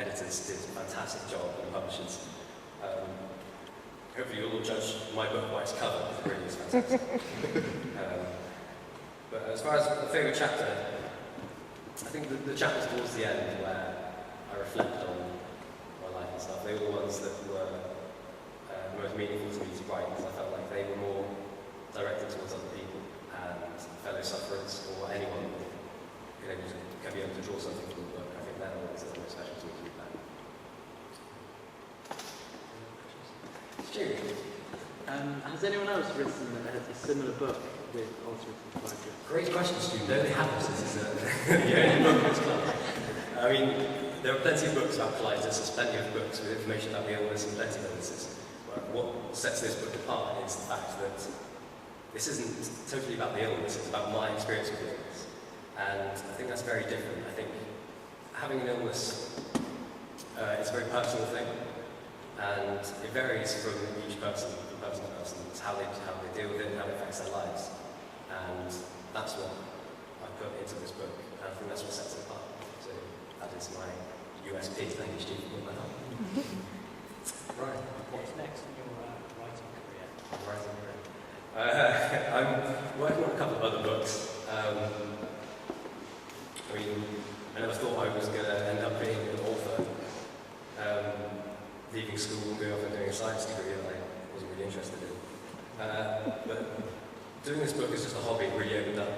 editors did a fantastic job, and publishers. Hopefully you'll all judge my book by its cover, because it really is fantastic. But as far as the favourite chapter, I think the chapters towards the end where I reflect on my life and stuff, they were the ones that were most meaningful to me to write, because I felt like they were more directed towards other people and fellow sufferers, or anyone who can be able to draw something from the book. I think that always is the most special to me to read that. Stu? Has anyone else written a similar book with alternative plagiarism? Great question, Stu. No, they haven't. This is the only book in this class. I mean, there are plenty of books about colitis, there's plenty of books with information about the illness and plenty of illnesses. But what sets this book apart is the fact that this isn't totally about the illness, it's about my experience with the illness. And I think that's very different. I think having an illness is a very personal thing. And it varies from each person, from person to person. It's how they deal with it and how it affects their lives. And that's what I put into this book. And I think that's what sets it apart. So that is my USP. Thank you, Steve, for putting that up. Right. What's next in your writing career? Writing career. I'm working on a couple of other books. I mean, I never thought I was going to end up being an author. Leaving school and going off and doing a science degree that I wasn't really interested in. But doing this book is just a hobby. It really opened up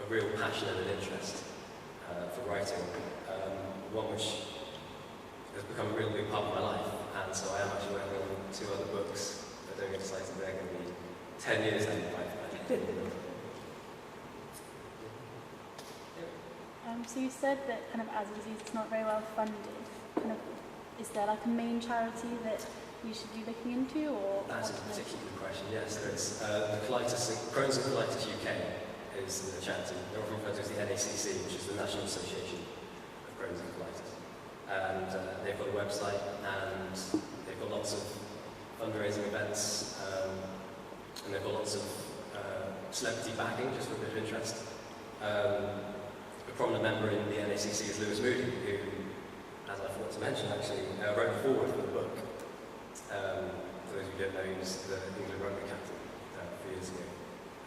a real passion and an interest for writing, one which has become a real big part of my life. And so I am actually working on 2 other books. I don't get excited, they're going to be 10 years down the pipe. So you said that kind of as a disease it's not very well funded. Kind of, is there like a main charity that we should be looking into, or? That's a particularly good question. Yes, there is. The Crohn's and Colitis UK is the charity. They're often referred to as the NACC, which is the National Association of Crohn's and Colitis. And they've got a website, and they've got lots of fundraising events, and they've got lots of celebrity backing, just for a bit of interest. A prominent member in the NACC is Lewis Moody, who, as I forgot to mention, actually wrote the foreword for the book. For those who don't know, he was the England rugby captain a few years ago.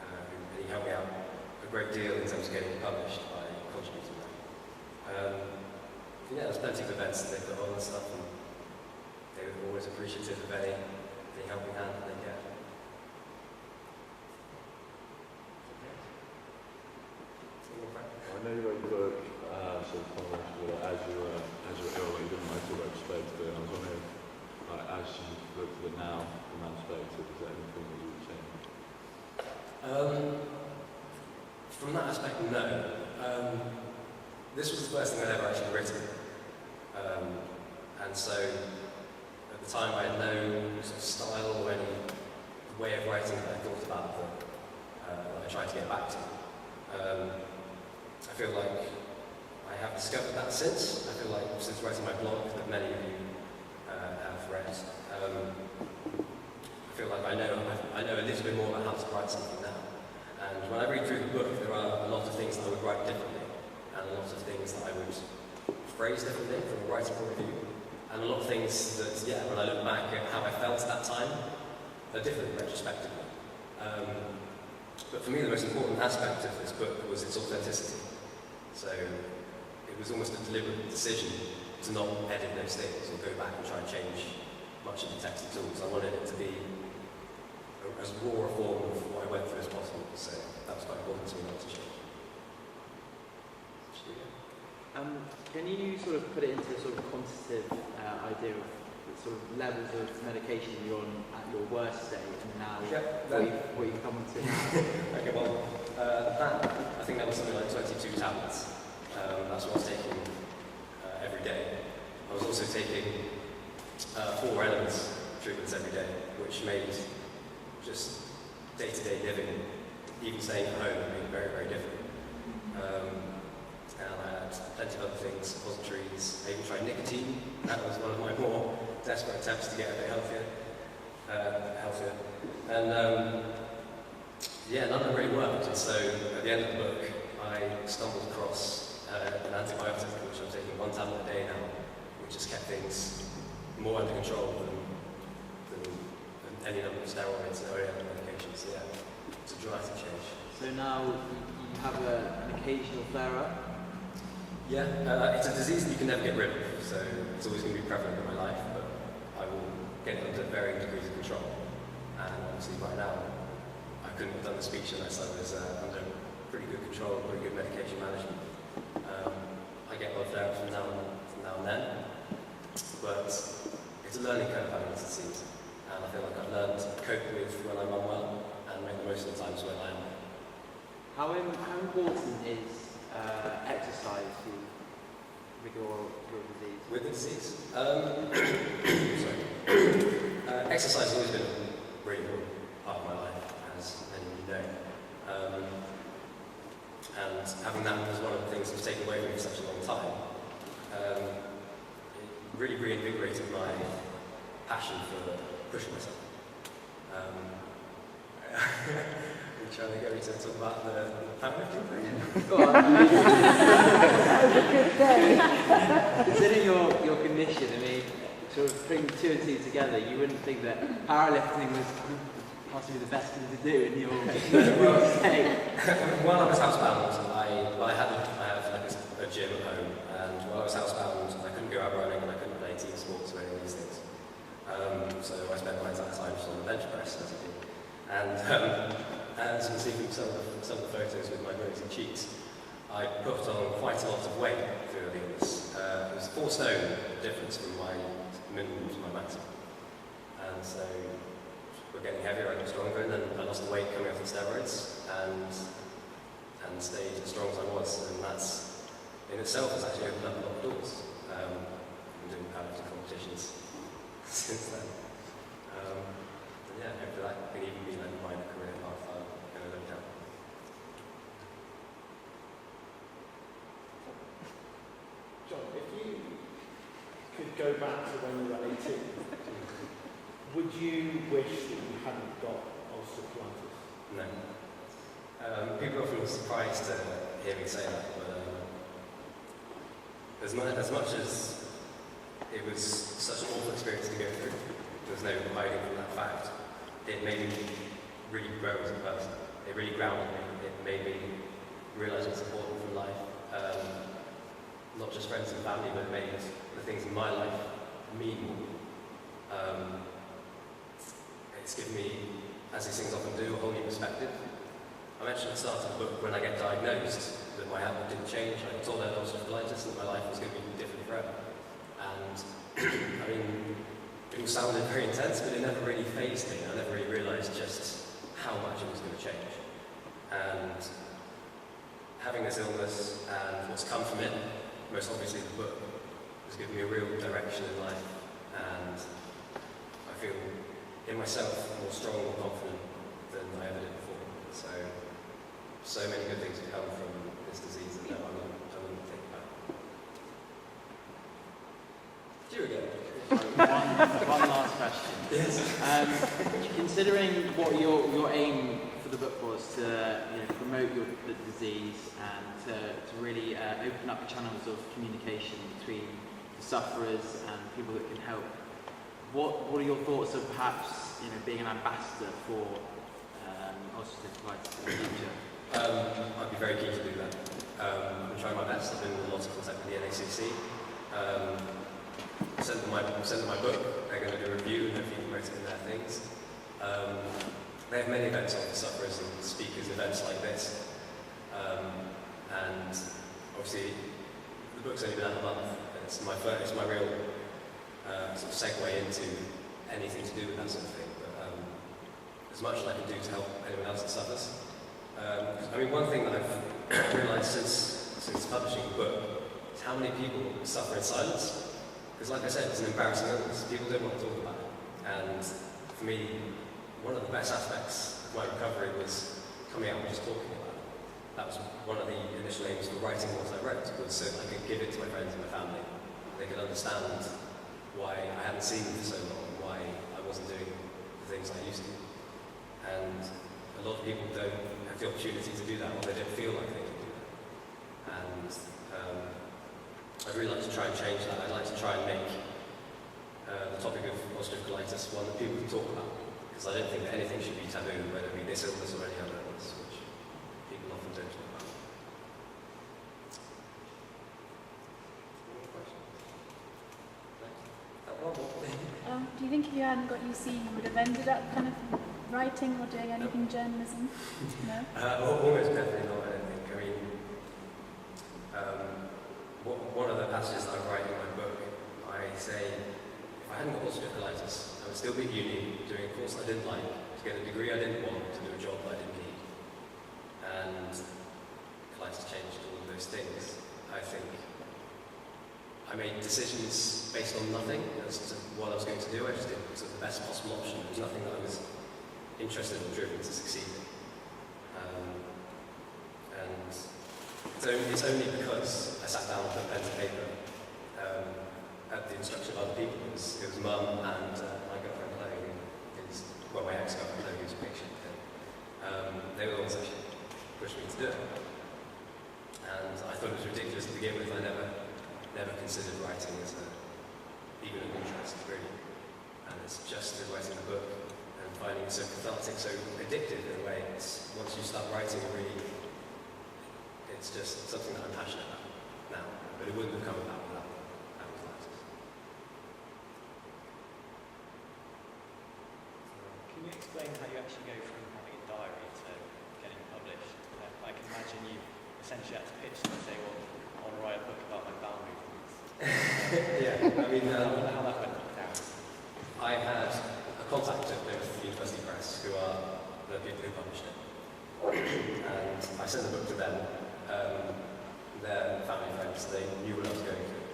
And he helped me out a great deal in terms of getting it published by contributing to that. Yeah, there's plenty of events that they put on and stuff, and they were always appreciative of any helping hand that they get. I know you wrote the book sort of as you were ill, you didn't like to go exposed to it. I was wondering, as you look at it now from that perspective, is there anything that you would change? From that aspect, no. This was the first thing I'd ever actually written. And so, at the time, I had no sort of style or any way of writing that I thought about that I tried to get back to. I feel like I have discovered that since. I feel like since writing my blog that many of you have read, I feel like I know a little bit more about how to write something now. And when I read through the book, there are a lot of things that I would write differently, and a lot of things that I would phrase differently from a writing point of view, and a lot of things that, yeah, when I look back at how I felt at that time, are different retrospectively. But for me, the most important aspect of this book was its authenticity. So it was almost a deliberate decision to not edit those things or go back and try and change much of the text at all, because I wanted it to be as raw a form of what I went through as possible. So that was quite important to me not to change. Can you sort of put it into a sort of quantitative idea of the sort of levels of medication you're on at your worst state and now what you've come to now? Okay, well, I think that was something like 22 tablets. That's what I was taking every day. I was also taking 4 elements treatments every day, which made just day-to-day living, even staying at home, being very, very different. And I had plenty of other things, suppositories. I even tried nicotine. That was one of my more desperate attempts to get a bit healthier. And yeah, none of them really worked. And so at the end of the book, I stumbled across an antibiotic, which I'm taking 1 tablet a day now, things more under control than any number of steroids or any other medications. So yeah, it's a dramatic change. So now you have an occasional flare-up? Yeah, it's a disease that you can never get rid of, so it's always going to be prevalent in my life, but I will get it under varying degrees of control. And obviously right now, I couldn't have done the speech unless I was under pretty good control, pretty good medication management. I get a lot of flare-ups from now and then, but it's a learning curve having this disease. And I feel like I've learned to cope with when I'm unwell and make the most of the times when I am. How important is exercise with your disease? With the disease? Sorry. Exercise has always been a really important part of my life, as many of you know. And having that was one of the things that was taken away from me for such a long time. It really reinvigorated my passion for pushing myself. We're trying to get me to talk about the powerlifting thing. Go on. That was a good day. Considering your condition, I mean, sort of putting two and two together, you wouldn't think that powerlifting was possibly the best thing to do in your state. While I was housebound, I had like a gym at home, and while I was housebound, I couldn't go out running and I couldn't play team sports or any of these things. So I spent my entire time just on the bench press, as I do. And as you can see from some of the photos with my rosy cheeks, I put on quite a lot of weight through the illness. It was 4 stone difference from my minimum to my maximum. And so we're getting heavier, I got stronger, and then I lost the weight coming off the steroids and stayed as strong as I was. And that's, in itself, has actually opened up a lot of doors. I'm doing powerlifting competitions since then. And yeah, hopefully that can even be like my career path I'm going to look down. John, if you could go back to when you were 18, would you wish that you hadn't got osteoarthritis? No. People are often surprised to hear me say that, but as much as it was such an awful experience to go through, there's no hiding from that fact. It made me really grow as a person. It really grounded me. It made me realise what's important for life. Not just friends and family, but it made the things in my life mean more. It's given me, as these things often do, a whole new perspective. I mentioned at the start of the book, when I get diagnosed, that my outlook didn't change. I got told I had ulcerative colitis and that my life was going to be different forever. And I mean, it all sounded very intense, but it never really fazed me. I never really realised just how much it was going to change. And having this illness and what's come from it, most obviously the book, has given me a real direction in life. And I feel in myself more strong, more confident than I ever did before. So many good things have come from this disease that I wouldn't think about. You again. One last question. Yes. Considering what your aim for the book was to promote the disease and to really open up channels of communication between the sufferers and people that can help, what are your thoughts of perhaps being an ambassador for ulcerative colitis in the future? I'd be very keen to do that. I'm trying my best. I've been in lots of contact with the NACC. Sent them my book. They're going to do a review and hopefully promote it in their things. They have many events on for sufferers and speakers, events like this. And obviously, the book's only been out a month. It's my real sort of segue into anything to do with that sort of thing. But as much as I can do to help anyone else that suffers. I mean, one thing that I've realised since publishing the book is how many people suffer in silence. Because like I said, it's an embarrassing illness. People don't want to talk about it. And for me, one of the best aspects of my recovery was coming out and just talking about it. That was one of the initial aims for writing what I wrote, was so I could give it to my friends and my family. They could understand why I hadn't seen them for so long, why I wasn't doing the things I used to. And a lot of people don't have the opportunity to do that, or they don't feel like they can do that. And I'd really like to try and change that. I'd like to try and make the topic of ulcerative colitis, one that people can talk about, because I don't think that anything should be taboo, whether it be this illness or any other illness, which people often don't talk about. Any questions? Do you think if you hadn't got UC, you would have ended up kind of writing or doing anything journalism? No? Almost definitely not, I don't think. I mean, one of the passages that I write in my book, I say, if I hadn't got ulcerative colitis, I would still be at uni doing a course I didn't like, to get a degree I didn't want, to do a job that I didn't need. And colitis changed all of those things. I think I made decisions based on nothing as to what I was going to do. I just did sort of the best possible option. There was nothing that I was interested or driven to succeed in. And it's only because I sat down with a pen and paper at the instruction of other people. It was Mum and my girlfriend Chloe, my ex-girlfriend Chloe, who's a patient. They were the ones that pushed me to do it. And I thought it was ridiculous to begin with. I never considered writing as even an interest, really. And it's just through writing the book and finding it so cathartic, so addictive in a way. Once you start writing, it's just something that I'm passionate about now. But it wouldn't have come about without having colitis. Can you explain how you actually go from having a diary to getting published? I can imagine you essentially had to pitch them and say, well, I want to write a book about my boundary points. Yeah, I mean, how that went down. I had a contact at Plymouth University Press, who are the people who published it. And I sent the book to them. Their family friends, they knew what I was going through.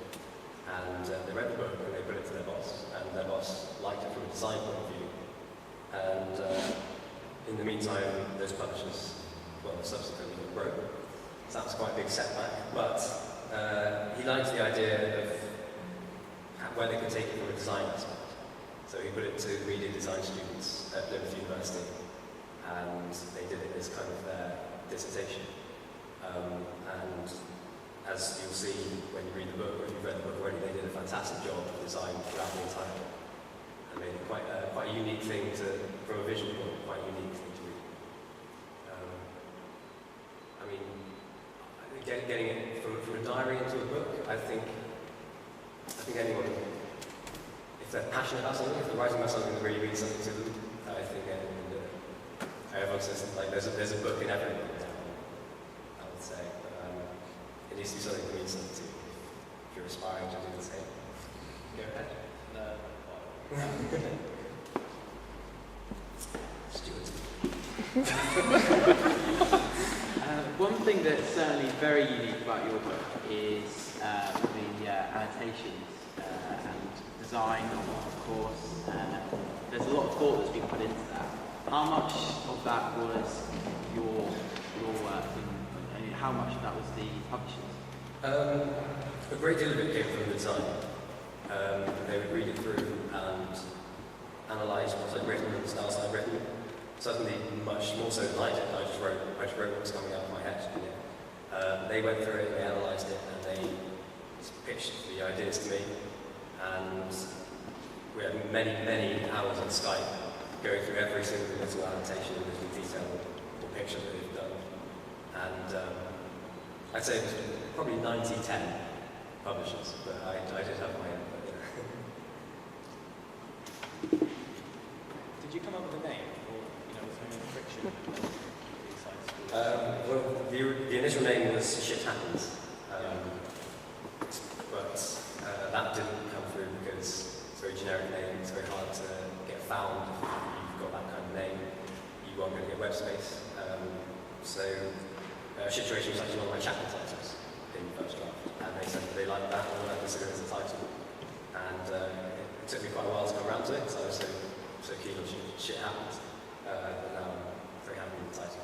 And they read the book and they put it to their boss. And their boss liked it from a design point of view. And in the meantime, those publishers, subsequently broke. So that was quite a big setback. But he liked the idea of where they could take it from a design aspect. So he put it to media design students at Plymouth University, and they did it as kind of their dissertation. And as you'll see when you read the book, or if you've read the book already, they did a fantastic job of design throughout the entire book. And made it quite a unique thing from a visual point, quite a unique thing to read. I mean, getting it from a diary into a book, I think anyone, if they're passionate about something, if they're writing about something that really means something to them, I think anyone can do it. Everyone says like there's a book in every book now, I would say. But, it needs to be something that means something to you. If you're aspiring to do the same, go ahead. Stuart. One thing that's certainly very unique about your book is the annotations and design, of course. There's a lot of thought that's been put into that. How much of that was your work and how much of that was the publishers? A great deal of it came from the design. They would read it through and analyse what I'd written and the styles I'd written. Suddenly, much more so than I did. I just wrote what was coming out of my head. They went through it, they analysed it, and they pitched the ideas to me. And we had many, many hours on Skype going through every single little annotation and little detail or picture that they've done. And I'd say it was probably 90-10 publishers, but I did have my input. Did you come up with a name, or was there any friction with these sites? Well, the initial name was Shit Happens, but that didn't come through because it's a very generic name. It's very hard to get found if you've got that kind of name. You aren't going to get web space. So SHITUATION was actually one of my chapter titles in the first draft, and they said that they liked that and I considered it as a title. And it took me quite a while to come around to it because I was so keen on Shit Happens. But now I'm very happy with the title.